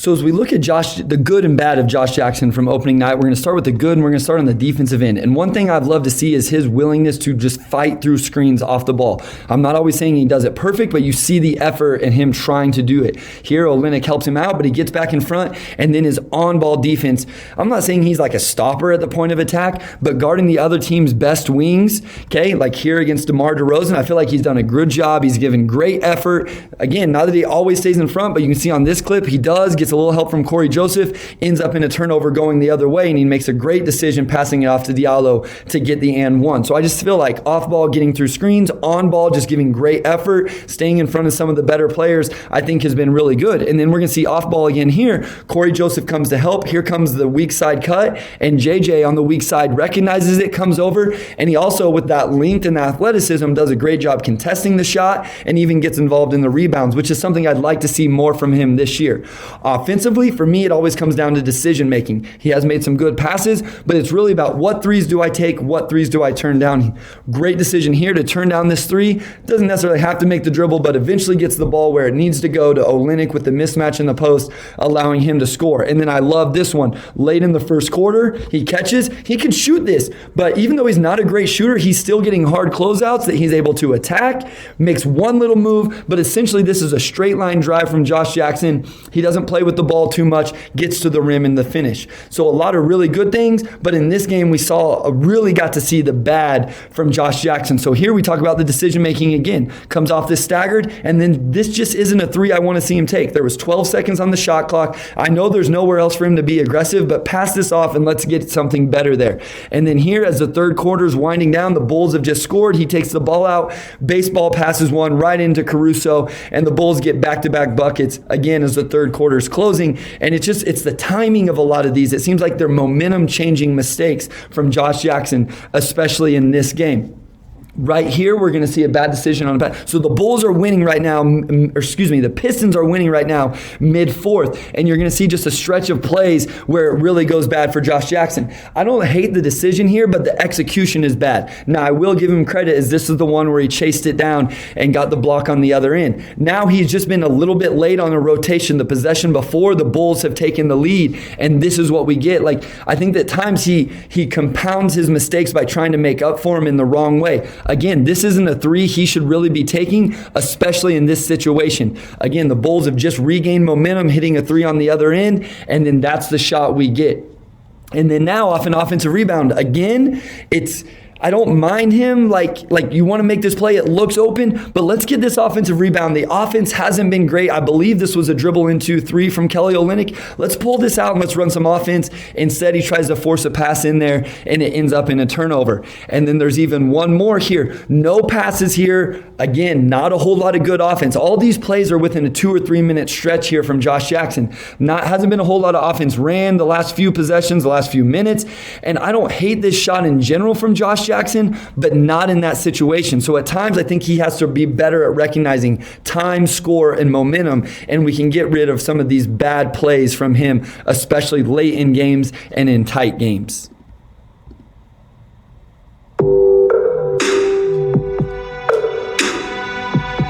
So as we look at the good and bad of Josh Jackson from opening night, we're going to start with the good, and we're going to start on the defensive end. And one thing I've loved to see is his willingness to just fight through screens off the ball. I'm not always saying he does it perfect, but you see the effort in him trying to do it. Here, Olynyk helps him out, but he gets back in front, and then his on-ball defense. I'm not saying he's like a stopper at the point of attack, but guarding the other team's best wings, okay, like here against DeMar DeRozan, I feel like he's done a good job. He's given great effort. Again, not that he always stays in front, but you can see on this clip, he does, gets a little help from Corey Joseph, ends up in a turnover going the other way, and he makes a great decision passing it off to Diallo to get the and one. So I just feel like off ball getting through screens, on ball just giving great effort, staying in front of some of the better players, I think has been really good. And then we're going to see off ball again here. Corey Joseph comes to help. Here comes the weak side cut, and JJ on the weak side recognizes it, comes over, and he also with that length and athleticism does a great job contesting the shot and even gets involved in the rebounds, which is something I'd like to see more from him this year. Offensively, for me, it always comes down to decision making. He has made some good passes, but it's really about what threes do I take, what threes do I turn down. Great decision here to turn down this three. Doesn't necessarily have to make the dribble, but eventually gets the ball where it needs to go to Olynyk with the mismatch in the post, allowing him to score. And then I love this one. Late in the first quarter, he catches. He could shoot this, but even though he's not a great shooter, he's still getting hard closeouts that he's able to attack, makes one little move, but essentially this is a straight line drive from Josh Jackson. He doesn't play with the ball too much, gets to the rim in the finish. So a lot of really good things, but in this game we really got to see the bad from Josh Jackson. So here we talk about the decision making again. Comes off this staggered, and then this just isn't a three I want to see him take. There was 12 seconds on the shot clock. I know there's nowhere else for him to be aggressive, but pass this off and let's get something better there. And then here as the third quarter is winding down, the Bulls have just scored. He takes the ball out, baseball passes one right into Caruso, and the Bulls get back-to-back buckets again as the third quarter is closing. And it's the timing of a lot of these. It seems like they're momentum-changing mistakes from Josh Jackson, especially in this game. Right here, we're going to see a bad decision on a bad. So the Bulls are winning right now, the Pistons are winning right now mid-fourth, and you're going to see just a stretch of plays where it really goes bad for Josh Jackson. I don't hate the decision here, but the execution is bad. Now, I will give him credit as this is the one where he chased it down and got the block on the other end. Now he's just been a little bit late on a rotation. The possession before, the Bulls have taken the lead, and this is what we get. Like, I think that times he compounds his mistakes by trying to make up for him in the wrong way. Again, this isn't a three he should really be taking, especially in this situation. Again, the Bulls have just regained momentum, hitting a three on the other end, and then that's the shot we get. And then now off an offensive rebound. Again, I don't mind him, like you want to make this play, it looks open, but let's get this offensive rebound. The offense hasn't been great. I believe this was a dribble into three from Kelly Olynyk. Let's pull this out and let's run some offense. Instead, he tries to force a pass in there, and it ends up in a turnover. And then there's even one more here. No passes here. Again, not a whole lot of good offense. All these plays are within a 2 or 3 minute stretch here from Josh Jackson. Hasn't been a whole lot of offense ran the last few possessions, the last few minutes. And I don't hate this shot in general from Josh Jackson, but not in that situation. So at times, I think he has to be better at recognizing time, score, and momentum, and we can get rid of some of these bad plays from him, especially late in games and in tight games.